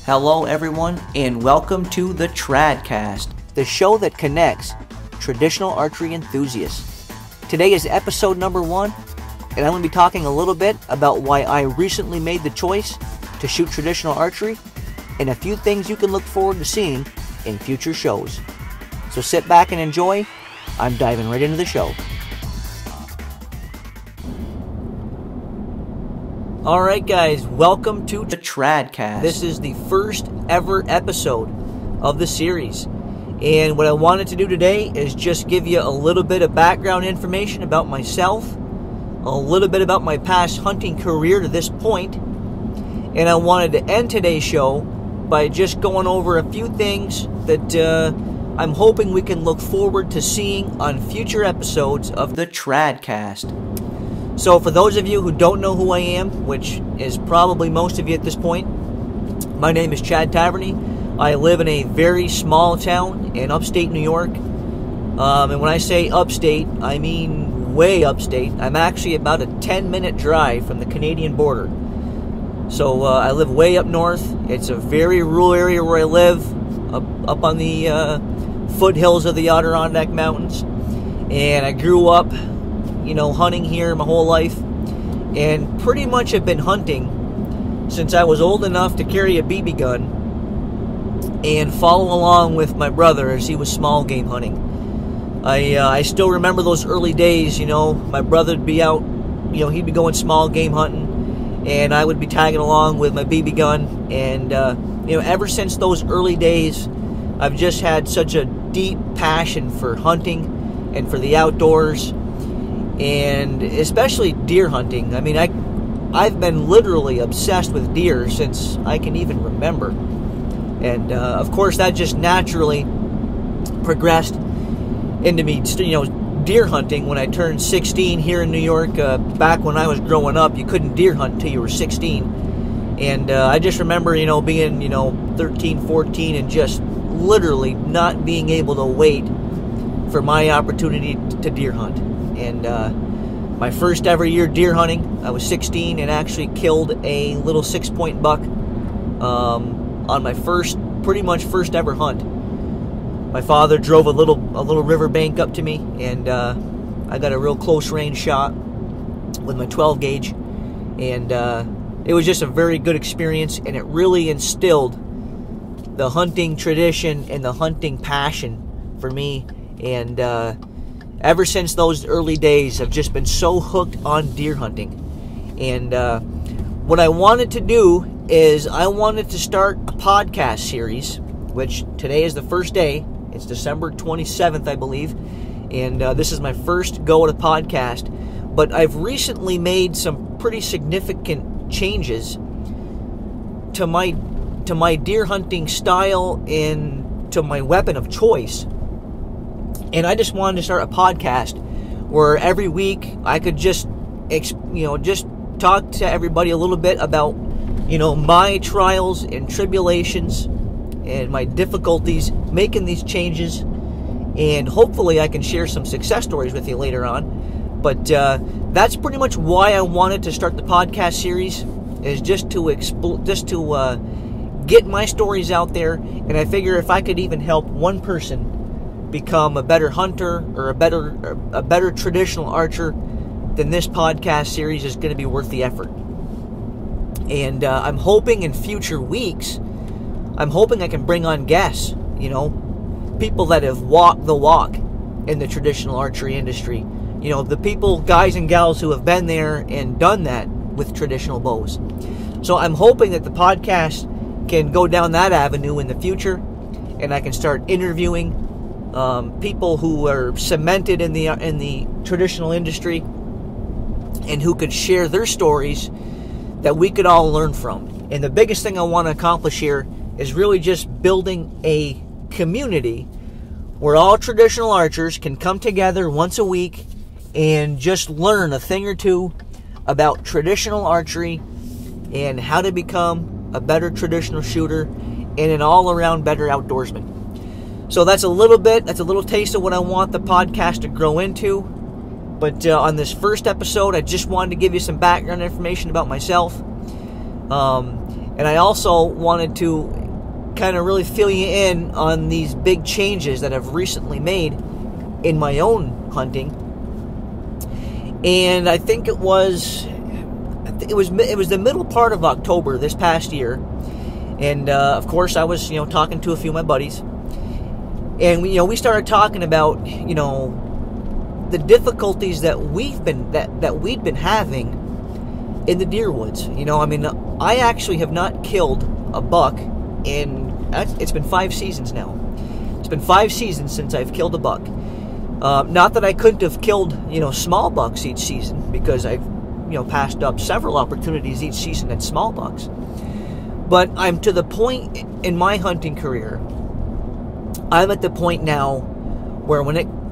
Hello everyone, and welcome to the Tradcast, the show that connects traditional archery enthusiasts. Today is episode number 1, and I'm going to be talking a little bit about why I recently made the choice to shoot traditional archery, and a few things you can look forward to seeing in future shows. So sit back and enjoy. I'm diving right into the show. Alright guys, welcome to the Tradcast. This is the first ever episode of the series. And what I wanted to do today is just give you a little bit of background information about myself, a little bit about my past hunting career to this point, and I wanted to end today's show by just going over a few things that I'm hoping we can look forward to seeing on future episodes of the Tradcast. So for those of you who don't know who I am, which is probably most of you at this point, my name is Chad Taverny. I live in a very small town in upstate New York. And when I say upstate, I mean way upstate. I'm actually about a 10-minute drive from the Canadian border. So I live way up north. It's a very rural area where I live, up on the foothills of the Adirondack Mountains. And I grew up, hunting here my whole life, and pretty much have been hunting since I was old enough to carry a BB gun and follow along with my brother as he was small game hunting. I still remember those early days. My brother would be out, he'd be going small game hunting, and I would be tagging along with my BB gun. And ever since those early days, I've just had such a deep passion for hunting and for the outdoors, and especially deer hunting. I mean, I've been literally obsessed with deer since I can even remember. And of course, that just naturally progressed into me, deer hunting when I turned 16 here in New York. Back when I was growing up, you couldn't deer hunt until you were 16. And I just remember, being, 13, 14, and just literally not being able to wait for my opportunity to deer hunt. And my first ever year deer hunting, I was 16 and actually killed a little 6-point buck on my pretty much first ever hunt. My father drove a little river bank up to me, and I got a real close range shot with my 12 gauge, and it was just a very good experience, and it really instilled the hunting tradition and the hunting passion for me. And ever since those early days, I've just been so hooked on deer hunting. And what I wanted to do is I wanted to start a podcast series, which today is the first day. It's December 27th, I believe. And this is my first go at a podcast. But I've recently made some pretty significant changes to my deer hunting style and to my weapon of choice. And I just wanted to start a podcast where every week I could just talk to everybody a little bit about, my trials and tribulations and my difficulties making these changes. And hopefully I can share some success stories with you later on. But that's pretty much why I wanted to start the podcast series, is just to get my stories out there. And I figure if I could even help one person become a better hunter or a better traditional archer, then this podcast series is going to be worth the effort. And I'm hoping in future weeks, I can bring on guests, people that have walked the walk in the traditional archery industry. The people, guys and gals who have been there and done that with traditional bows. So I'm hoping that the podcast can go down that avenue in the future, and I can start interviewing people who are cemented in the traditional industry and who could share their stories that we could all learn from. And the biggest thing I want to accomplish here is really just building a community where all traditional archers can come together once a week and just learn a thing or two about traditional archery and how to become a better traditional shooter and an all-around better outdoorsman. So that's a little taste of what I want the podcast to grow into. But on this first episode, I just wanted to give you some background information about myself. And I also wanted to kind of really fill you in on these big changes that I've recently made in my own hunting. And I think it was the middle part of October this past year. And of course, I was talking to a few of my buddies, and we started talking about the difficulties that we'd been having in the deer woods. I actually have not killed a buck it's been 5 seasons now. It's been 5 seasons since I've killed a buck. Not that I couldn't have killed small bucks each season, because I've passed up several opportunities each season at small bucks. But I'm to the point in my hunting career, I'm at the point now where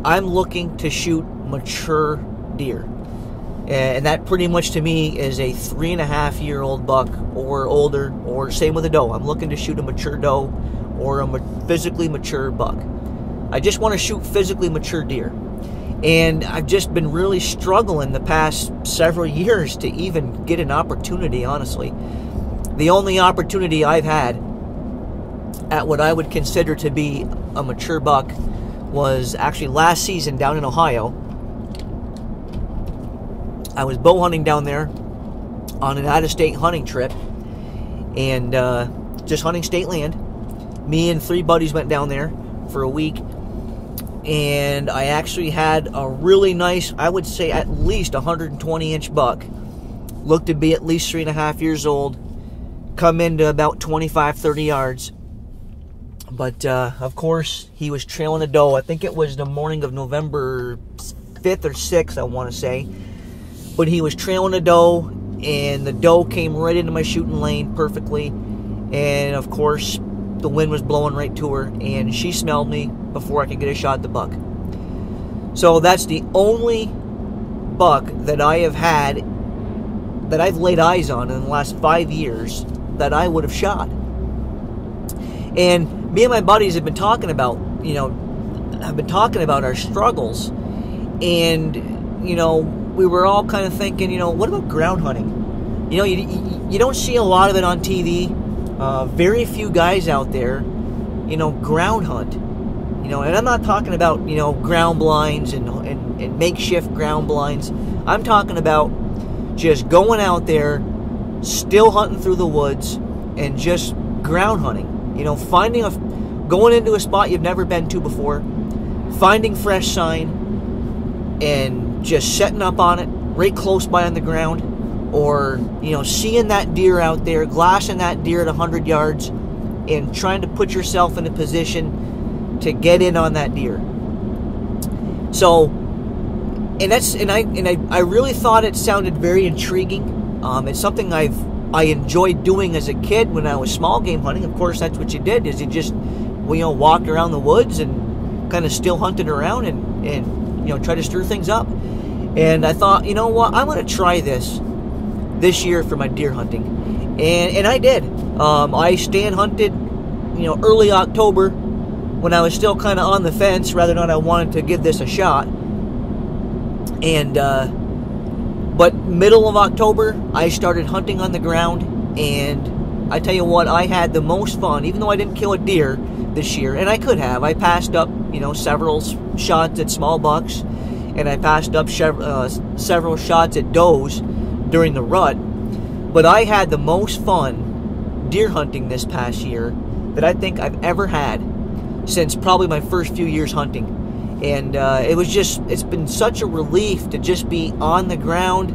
I'm looking to shoot mature deer. And that pretty much to me is a 3.5-year-old buck or older, or same with a doe. I'm looking to shoot a mature doe or a physically mature buck. I just want to shoot physically mature deer. And I've just been really struggling the past several years to even get an opportunity, honestly. The only opportunity I've had at what I would consider to be a mature buck was actually last season down in Ohio. I was bow hunting down there on an out-of-state hunting trip, and just hunting state land. Me and 3 buddies went down there for a week, and I actually had a really nice, I would say at least 120-inch buck. Looked to be at least 3.5 years old, come into about 25-30 yards. But of course, he was trailing a doe. I think it was the morning of November 5th or 6th, I want to say. But he was trailing a doe, and the doe came right into my shooting lane perfectly. And of course, the wind was blowing right to her, and she smelled me before I could get a shot at the buck. So that's the only buck that I have had, that I've laid eyes on in the last 5 years, that I would have shot. And me and my buddies have been talking about, our struggles. And, we were all kind of thinking, what about ground hunting? You don't see a lot of it on TV. Very few guys out there, ground hunt. And I'm not talking about, ground blinds and makeshift ground blinds. I'm talking about just going out there, still hunting through the woods, and just ground hunting. Going into a spot you've never been to before, finding fresh sign, and just setting up on it right close by on the ground, or seeing that deer out there, glassing that deer at 100 yards, and trying to put yourself in a position to get in on that deer. So, I really thought it sounded very intriguing. It's something I enjoyed doing as a kid when I was small game hunting. Of course, that's what you did, is you just walked around the woods and kind of still hunted around and try to stir things up. And I thought, what, I'm going to try this year for my deer hunting. And I did. I stand hunted, early October, when I was still kind of on the fence, rather than I wanted to give this a shot. And, but middle of October, I started hunting on the ground, and I tell you what, I had the most fun, even though I didn't kill a deer this year, and I could have. I passed up, several shots at small bucks, and I passed up several shots at does during the rut. But I had the most fun deer hunting this past year that I think I've ever had since probably my first few years hunting. And it's been such a relief to just be on the ground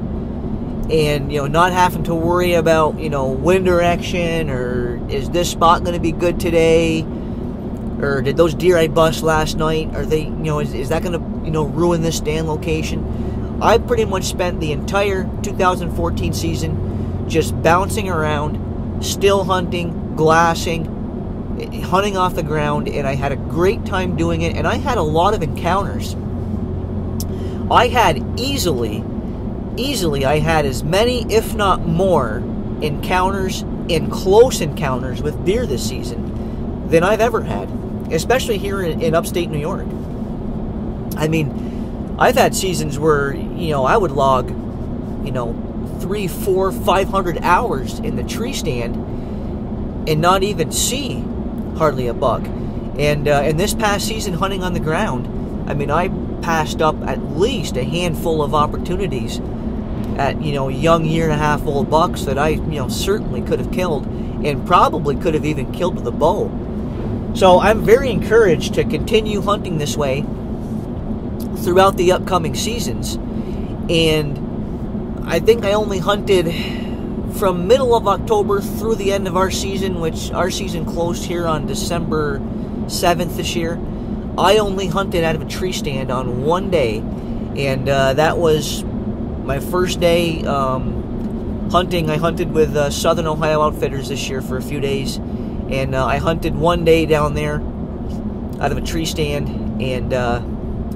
and, not having to worry about, wind direction, or is this spot going to be good today, or did those deer I bust last night, are they, is that going to, ruin this stand location? I pretty much spent the entire 2014 season just bouncing around, still hunting, glassing, hunting off the ground, and I had a great time doing it, and I had a lot of encounters. I had easily I had as many, if not more, encounters and close encounters with deer this season than I've ever had, especially here in upstate New York. I mean, I've had seasons where, I would log, 300, 400, 500 hours in the tree stand and not even see hardly a buck. And this past season, hunting on the ground, I mean, I passed up at least a handful of opportunities at, young 1.5-year-old bucks that I, certainly could have killed and probably could have even killed with a bow. So I'm very encouraged to continue hunting this way throughout the upcoming seasons. And I think I only hunted from middle of October through the end of our season, which our season closed here on December 7th this year. I only hunted out of a tree stand on one day, and that was my first day hunting. I hunted with Southern Ohio Outfitters this year for a few days, and I hunted one day down there out of a tree stand, and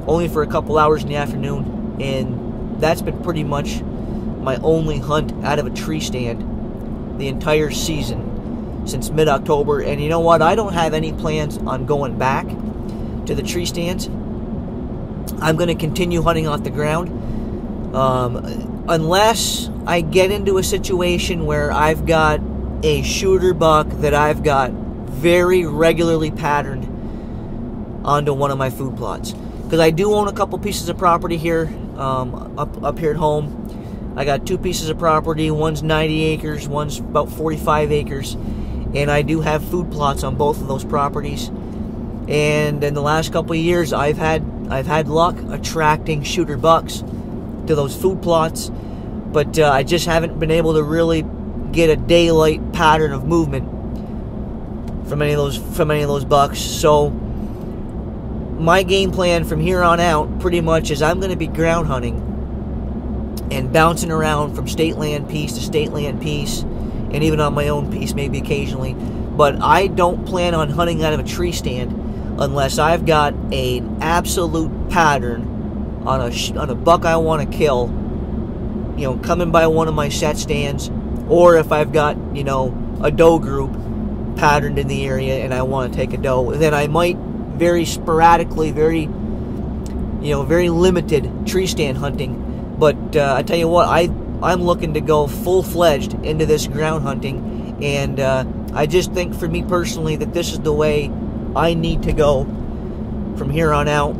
only for a couple hours in the afternoon, and that's been pretty much my only hunt out of a tree stand the entire season since mid-October. And you know what? I don't have any plans on going back to the tree stands. I'm going to continue hunting off the ground unless I get into a situation where I've got a shooter buck that I've got very regularly patterned onto one of my food plots. Because I do own a couple pieces of property here, up here at home. I got 2 pieces of property. One's 90 acres, one's about 45 acres. And I do have food plots on both of those properties. And in the last couple of years, I've had luck attracting shooter bucks to those food plots. But I just haven't been able to really get a daylight pattern of movement from any of those bucks. So my game plan from here on out pretty much is I'm going to be ground hunting and bouncing around from state land piece to state land piece, and even on my own piece maybe occasionally. But I don't plan on hunting out of a tree stand unless I've got an absolute pattern on a buck I want to kill, coming by one of my set stands, or if I've got, a doe group patterned in the area and I want to take a doe, then I might very sporadically, very limited tree stand hunting. But I tell you what, I'm looking to go full-fledged into this ground hunting, and I just think for me personally that this is the way I need to go from here on out.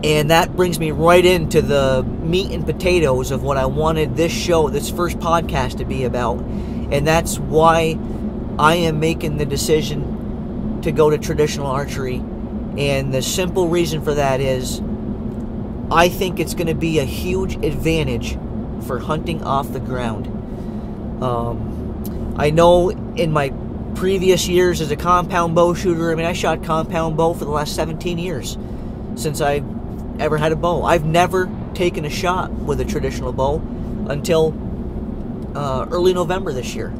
And that brings me right into the meat and potatoes of what I wanted this show, this first podcast, to be about. And that's why I am making the decision to go to traditional archery. And the simple reason for that is I think it's going to be a huge advantage for hunting off the ground. I know in my previous years as a compound bow shooter, I shot compound bow for the last 17 years since I ever had a bow. I've never taken a shot with a traditional bow until early November this year.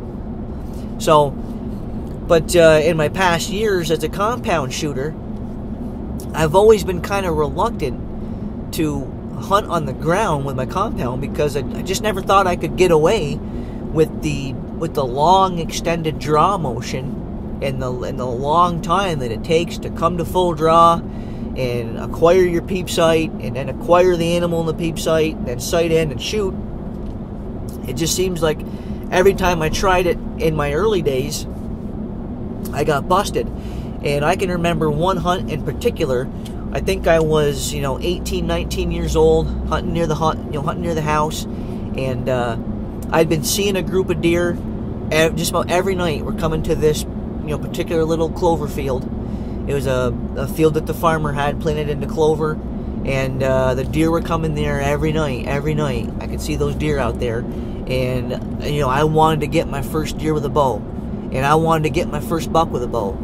So, but in my past years as a compound shooter, I've always been kind of reluctant to hunt on the ground with my compound because I just never thought I could get away with the long extended draw motion and the long time that it takes to come to full draw and acquire your peep sight and then acquire the animal in the peep sight and then sight in and shoot. It just seems like every time I tried it in my early days, I got busted. And I can remember one hunt in particular. I think I was, 18, 19 years old, hunting near the house, and I'd been seeing a group of deer just about every night. We're coming to this, particular little clover field. It was a field that the farmer had planted into clover, and the deer were coming there every night. I could see those deer out there, and I wanted to get my first deer with a bow, and I wanted to get my first buck with a bow.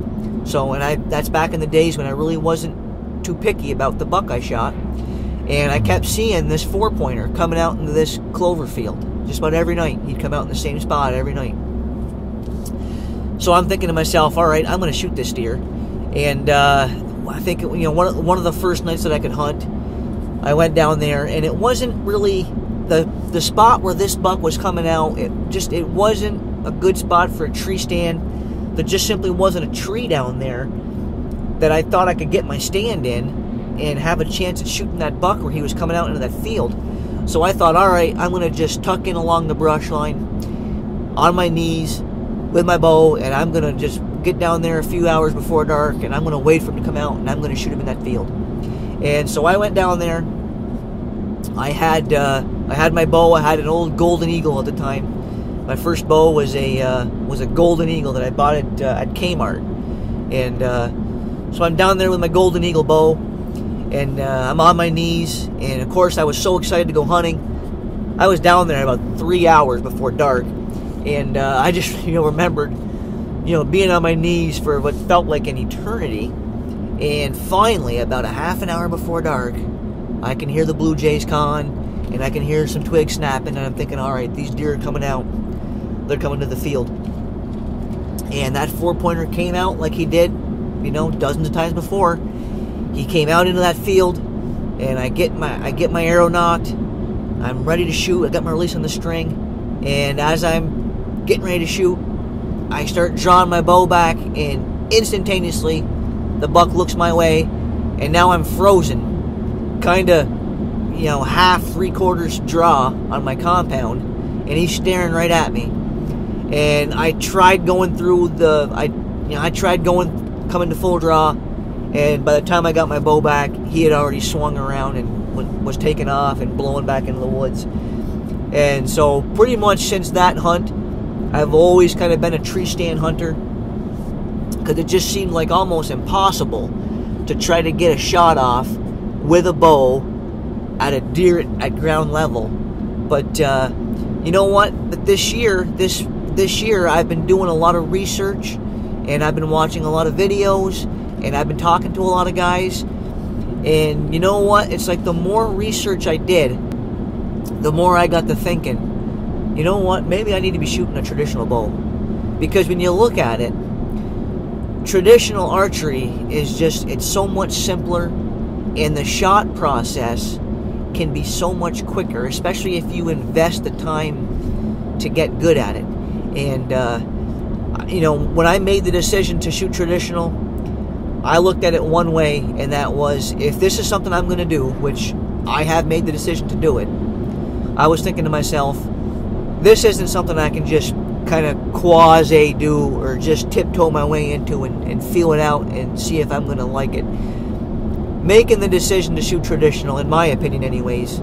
So, that's back in the days when I really wasn't too picky about the buck I shot, and I kept seeing this 4-pointer coming out into this clover field just about every night. He'd come out in the same spot every night. So I'm thinking to myself, all right, I'm going to shoot this deer. And I think one of the first nights that I could hunt, I went down there, and it wasn't really the spot where this buck was coming out. It wasn't a good spot for a tree stand. There just simply wasn't a tree down there that I thought I could get my stand in. and have a chance at shooting that buck where he was coming out into that field. So I thought, all right, I'm going to just tuck in along the brush line on my knees with my bow, and I'm going to just get down there a few hours before dark, and I'm going to wait for him to come out, and I'm going to shoot him in that field. And so I went down there. I had my bow. I had an old Golden Eagle at the time. My first bow was a Golden Eagle that I bought at Kmart. And so I'm down there with my Golden Eagle bow, and I'm on my knees. And of course, I was so excited to go hunting. I was down there about 3 hours before dark, and I just remembered being on my knees for what felt like an eternity. And finally, about a half an hour before dark, I can hear the blue jays calling, and I can hear some twigs snapping, and I'm thinking, all right, these deer are coming out. They're coming to the field. And that 4-pointer came out like he did, dozens of times before. He came out into that field, and I get my arrow nocked. I'm ready to shoot. I got my release on the string, and as I'm getting ready to shoot, I start drawing my bow back, and instantaneously, the buck looks my way, and now I'm frozen. Kind of, half, 3/4 draw on my compound, and he's staring right at me. And I tried going through coming to full draw, and by the time I got my bow back, he had already swung around and was taking off and blowing back into the woods. And so pretty much since that hunt, I've always kind of been a tree stand hunter, because it just seemed like almost impossible to try to get a shot off with a bow at a deer at ground level. But you know what? But this year I've been doing a lot of research, and I've been watching a lot of videos, and I've been talking to a lot of guys. And you know what? It's like the more research I did, the more I got to thinking, you know what? Maybe I need to be shooting a traditional bow. Because when you look at it, traditional archery is it's so much simpler, and the shot process can be so much quicker, especially if you invest the time to get good at it. And when I made the decision to shoot traditional, I looked at it one way, and that was, if this is something I'm going to do, which I have made the decision to do it, I was thinking to myself, this isn't something I can just kind of quasi-do or just tiptoe my way into and feel it out and see if I'm going to like it. Making the decision to shoot traditional, in my opinion anyways,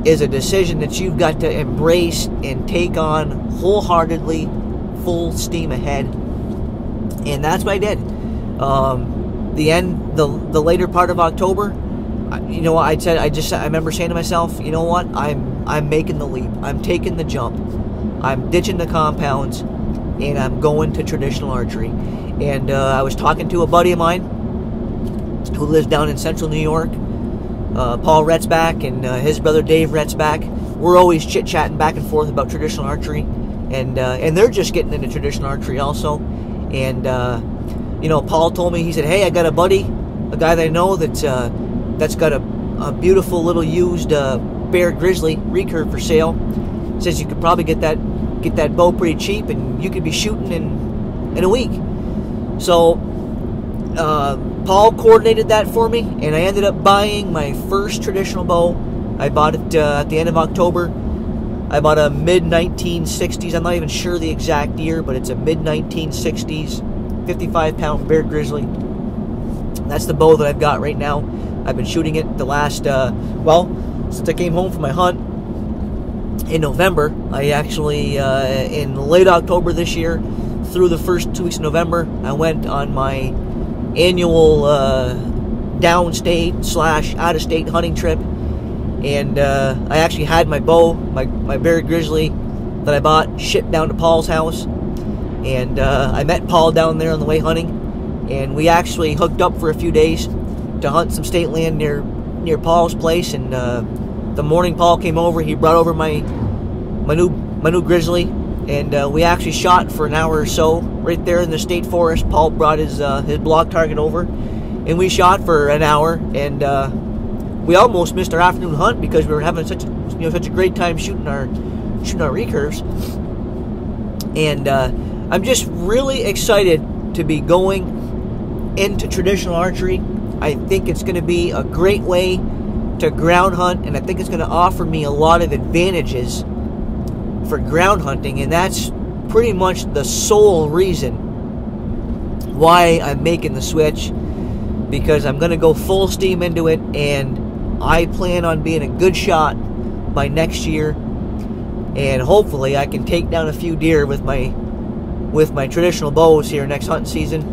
is a decision that you've got to embrace and take on wholeheartedly, full steam ahead. And that's what I did. The later part of October, I remember saying to myself, you know what, I'm making the leap. I'm taking the jump. I'm ditching the compounds, and I'm going to traditional archery. And I was talking to a buddy of mine who lives down in central New York, Paul Retzbach, and his brother Dave Retzbach. We're always chit-chatting back and forth about traditional archery, and they're just getting into traditional archery also. And Paul told me, he said, hey, I got a buddy, a guy that I know that's got a beautiful little used Bear Grizzly recurve for sale. Says you could probably get that bow pretty cheap, and you could be shooting in a week. So Paul coordinated that for me, and I ended up buying my first traditional bow. I bought it at the end of October. I bought a mid-1960s. I'm not even sure the exact year, but it's a mid-1960s 55-pound Bear Grizzly. That's the bow that I've got right now. I've been shooting it the last, since I came home from my hunt in November. I actually, in late October this year, through the first 2 weeks of November, I went on my annual downstate / out-of-state hunting trip. And I actually had my bow, my Bear Grizzly that I bought, shipped down to Paul's house. And I met Paul down there on the way hunting. And we actually hooked up for a few days to hunt some state land near Paul's place. And the morning Paul came over, he brought over my new Grizzly. And we actually shot for an hour or so right there in the state forest. Paul brought his block target over. And we shot for an hour. And we almost missed our afternoon hunt because we were having such a great time shooting our recurves. And I'm just really excited to be going into traditional archery. I think it's going to be a great way to ground hunt, and I think it's going to offer me a lot of advantages for ground hunting, and that's pretty much the sole reason why I'm making the switch, because I'm going to go full steam into it, and I plan on being a good shot by next year, and hopefully I can take down a few deer with my traditional bows here next hunting season.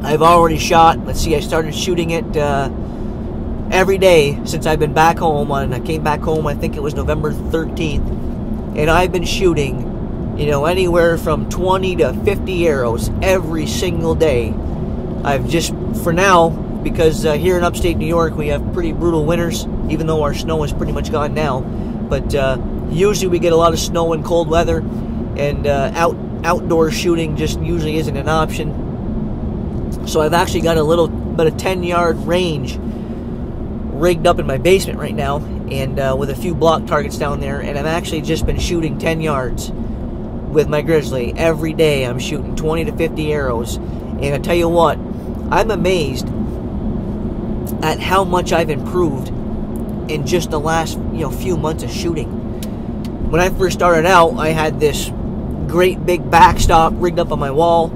I've already shot, let's see, I started shooting it every day since I've been back home. I came back home, I think it was November 13th, and I've been shooting, anywhere from 20 to 50 arrows every single day. I've just, for now, because here in upstate New York we have pretty brutal winters, even though our snow is pretty much gone now. But usually we get a lot of snow and cold weather, and outdoor shooting just usually isn't an option. So I've actually got about a 10-yard range rigged up in my basement right now, and with a few block targets down there, and I've actually just been shooting 10 yards with my Grizzly. Every day I'm shooting 20 to 50 arrows, and I tell you what, I'm amazed at how much I've improved in just the last few months of shooting. When I first started out, I had this great big backstop rigged up on my wall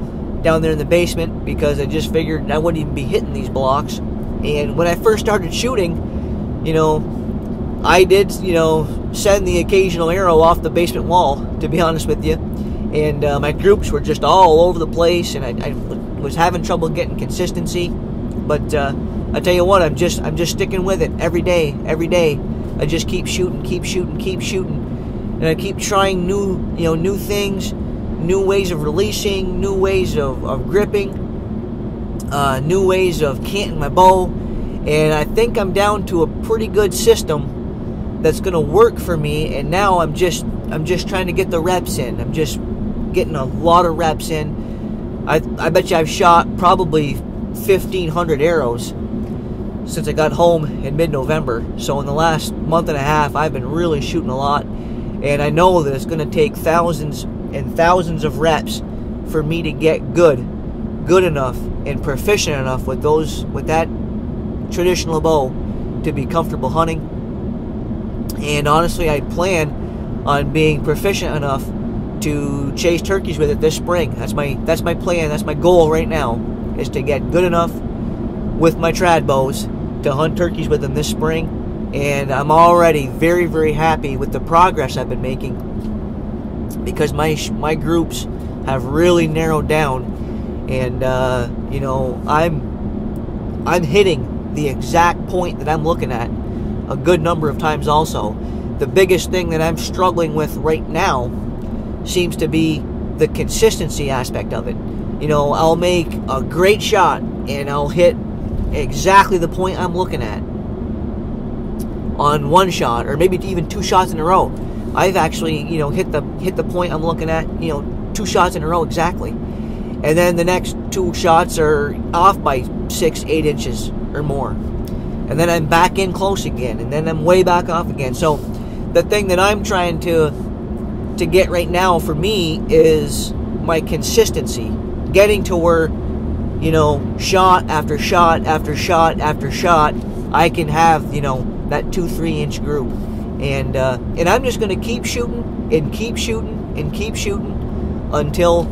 down there in the basement, because I just figured I wouldn't even be hitting these blocks. And when I first started shooting, I did send the occasional arrow off the basement wall, to be honest with you, and my groups were just all over the place, and I was having trouble getting consistency. But I tell you what, I'm just sticking with it every day. I just keep shooting, and I keep trying new things, new ways of releasing, new ways of gripping, new ways of canting my bow, and I think I'm down to a pretty good system that's going to work for me. And now I'm just trying to get the reps in. I'm just getting a lot of reps in. I bet you I've shot probably 1,500 arrows since I got home in mid-November. So in the last month and a half, I've been really shooting a lot, and I know that it's going to take thousands and thousands of reps for me to get good enough and proficient enough with that traditional bow to be comfortable hunting. And honestly, I plan on being proficient enough to chase turkeys with it this spring. That's my plan. That's my goal right now, is to get good enough with my trad bows to hunt turkeys with them this spring. And I'm already very, very happy with the progress I've been making, because my groups have really narrowed down, and I'm hitting the exact point that I'm looking at a good number of times. Also, the biggest thing that I'm struggling with right now seems to be the consistency aspect of it. I'll make a great shot and I'll hit exactly the point I'm looking at on one shot, or maybe even two shots in a row. I've actually hit the point I'm looking at 2 shots in a row exactly, and then the next 2 shots are off by 6-8 inches or more, and then I'm back in close again, and then I'm way back off again. So the thing that I'm trying to get right now for me is my consistency, getting to where shot after shot after shot after shot, I can have that 2-3 inch group, and I'm just going to keep shooting and keep shooting and keep shooting until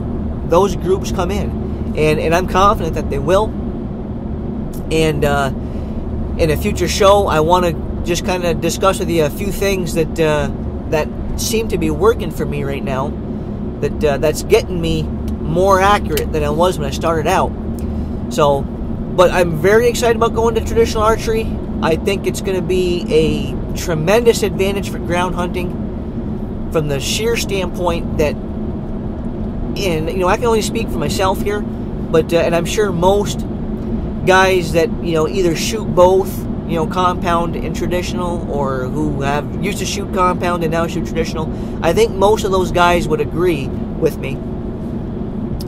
those groups come in, and I'm confident that they will. And in a future show, I want to just kind of discuss with you a few things that seem to be working for me right now, that's getting me more accurate than I was when I started out. So, but I'm very excited about going to traditional archery. I think it's going to be a tremendous advantage for ground hunting, from the sheer standpoint that, and I can only speak for myself here, but and I'm sure most guys that either shoot both compound and traditional, or who have used to shoot compound and now shoot traditional, I think most of those guys would agree with me,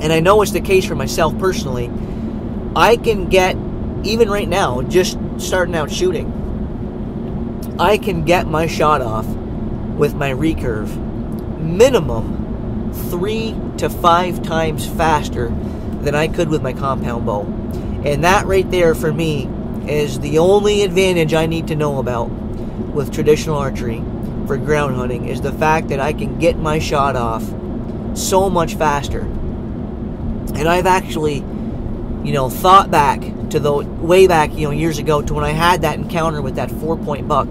and I know it's the case for myself personally. I can get, even right now, just starting out shooting, I can get my shot off with my recurve minimum 3 to 5 times faster than I could with my compound bow. And that right there for me is the only advantage I need to know about with traditional archery for ground hunting, is the fact that I can get my shot off so much faster. And I've actually, thought back to way back, years ago, to when I had that encounter with that 4-point buck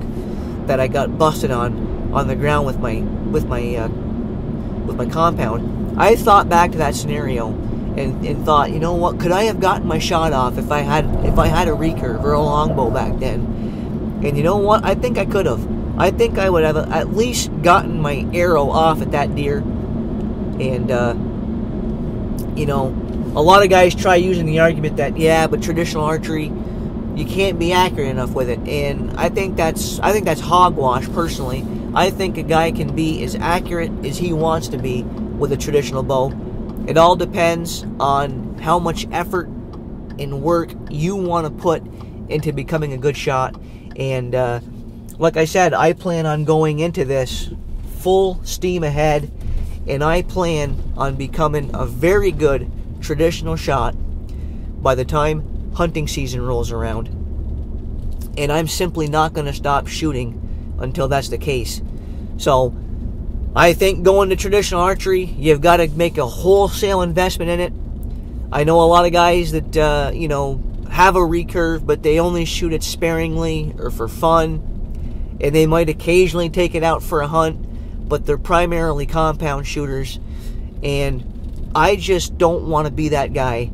that I got busted on the ground with my compound. I thought back to that scenario and thought, you know what, could I have gotten my shot off if I had a recurve or a longbow back then? And you know what? I think I could have. I think I would have at least gotten my arrow off at that deer. And a lot of guys try using the argument that, yeah, but traditional archery, you can't be accurate enough with it. And I think that's hogwash, personally. I think a guy can be as accurate as he wants to be with a traditional bow. It all depends on how much effort and work you want to put into becoming a good shot. And like I said, I plan on going into this full steam ahead, and I plan on becoming a very good traditional shot by the time hunting season rolls around. And I'm simply not going to stop shooting until that's the case. So I think going to traditional archery, you've got to make a wholesale investment in it. I know a lot of guys that have a recurve, but they only shoot it sparingly or for fun, and they might occasionally take it out for a hunt, but they're primarily compound shooters. And I just don't want to be that guy.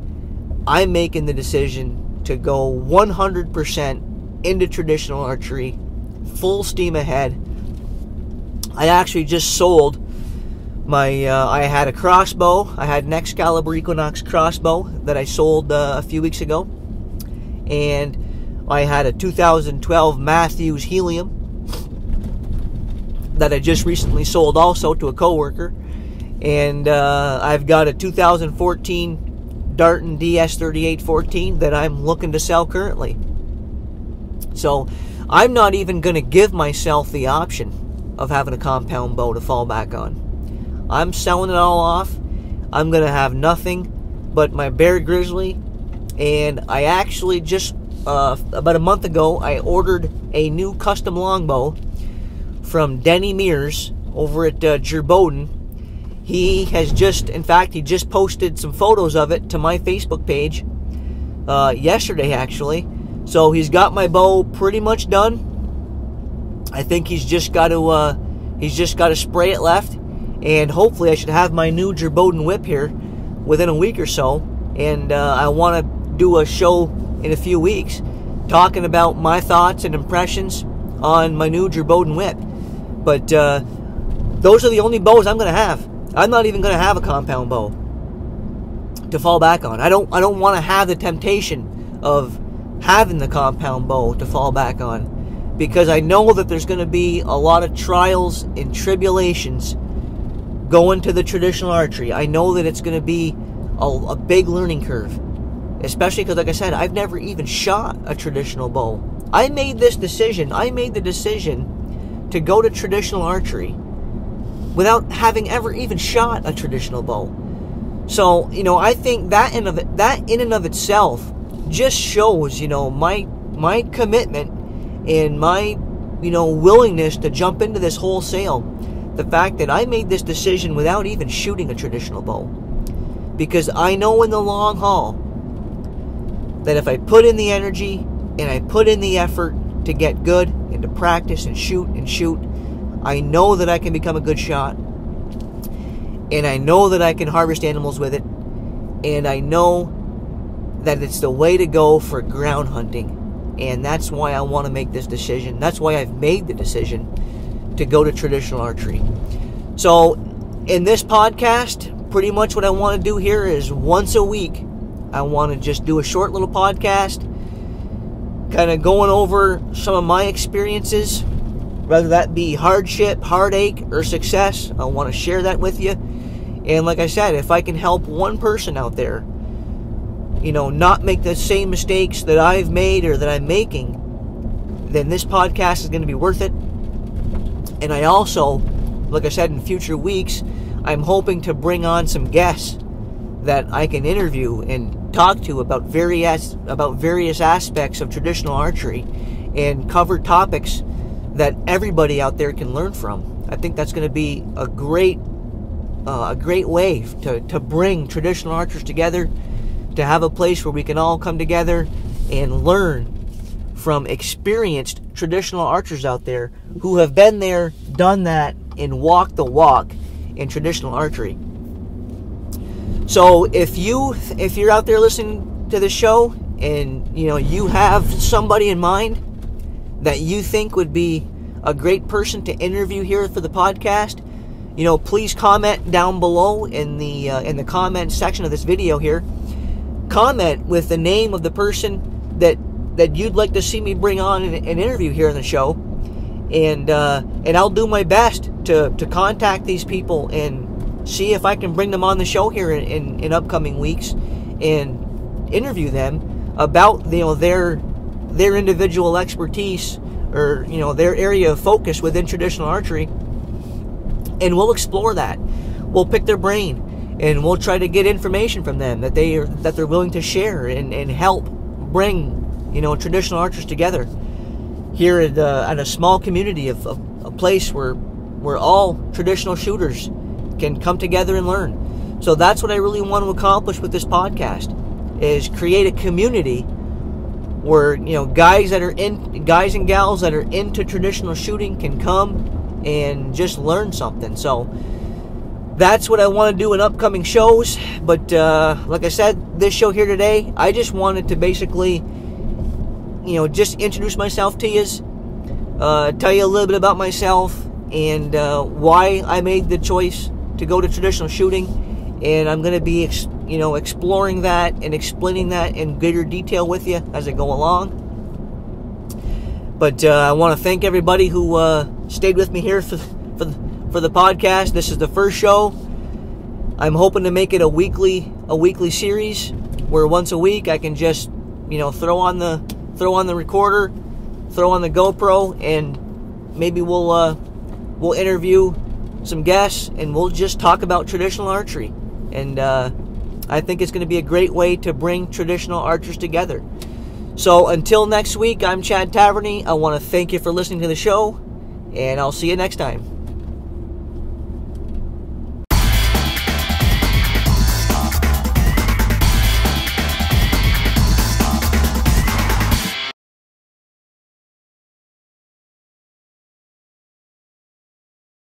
I'm making the decision to go 100% into traditional archery, full steam ahead. I actually just sold my, I had a crossbow. I had an Excalibur Equinox crossbow that I sold a few weeks ago. And I had a 2012 Matthews Helium that I just recently sold also to a coworker. And I've got a 2014 Darton DS3814 that I'm looking to sell currently. So I'm not even going to give myself the option of having a compound bow to fall back on. I'm selling it all off. I'm going to have nothing but my Bear Grizzly. And I actually just, about a month ago, I ordered a new custom longbow from Denny Mears over at Jerboden. He has just, in fact, he just posted some photos of it to my Facebook page yesterday, actually. So he's got my bow pretty much done. I think he's just got to spray it left, and hopefully I should have my new Jerboden whip here within a week or so. And I want to do a show in a few weeks talking about my thoughts and impressions on my new Jerboden whip. But those are the only bows I'm going to have. I'm not even going to have a compound bow to fall back on. I don't want to have the temptation of having the compound bow to fall back on, because I know that there's going to be a lot of trials and tribulations going to the traditional archery. I know that it's going to be a big learning curve, especially because, like I said, I've never even shot a traditional bow. I made the decision to go to traditional archery without having ever even shot a traditional bow. So, I think that in and of itself just shows, my commitment and my, willingness to jump into this wholesale. The fact that I made this decision without even shooting a traditional bow. Because I know in the long haul that if I put in the energy and I put in the effort to get good and to practice and shoot, I know that I can become a good shot. And I know that I can harvest animals with it. And I know that it's the way to go for ground hunting. And that's why I want to make this decision. That's why I've made the decision to go to traditional archery. So, in this podcast, pretty much what I want to do here is once a week, I want to just do a short little podcast, kind of going over some of my experiences, whether that be hardship, heartache, or success. I want to share that with you. And like I said, if I can help one person out there, not make the same mistakes that I've made or that I'm making, then this podcast is going to be worth it. And I also, like I said, in future weeks, I'm hoping to bring on some guests that I can interview and talk to about various aspects of traditional archery and cover topics that everybody out there can learn from. I think that's going to be a great way to bring traditional archers together, to have a place where we can all come together and learn from experienced traditional archers out there who have been there, done that, and walked the walk in traditional archery. So if you're out there listening to the show and you have somebody in mind that you think would be a great person to interview here for the podcast, please comment down below in the comment section of this video here. Comment with the name of the person that you'd like to see me bring on an interview here on the show, and I'll do my best to contact these people and see if I can bring them on the show here in upcoming weeks and interview them about their individual expertise or their area of focus within traditional archery, and we'll explore that. We'll pick their brain and we'll try to get information from them that they're willing to share and help bring traditional archers together here at a small community of a place where all traditional shooters can come together and learn. So that's what I really want to accomplish with this podcast, is create a community where guys and gals that are into traditional shooting can come and just learn something. So that's what I want to do in upcoming shows. But like I said, this show here today, I just wanted to basically just introduce myself to you, tell you a little bit about myself and why I made the choice to go to traditional shooting, and I'm going to be exploring that and explaining that in greater detail with you as I go along. But I want to thank everybody who stayed with me here for the podcast. This is the first show. I'm hoping to make it a weekly series where once a week I can just throw on the recorder, throw on the GoPro, and maybe we'll interview some guests and we'll just talk about traditional archery. And I think it's going to be a great way to bring traditional archers together. So until next week, I'm Chad Taverny. I want to thank you for listening to the show, and I'll see you next time.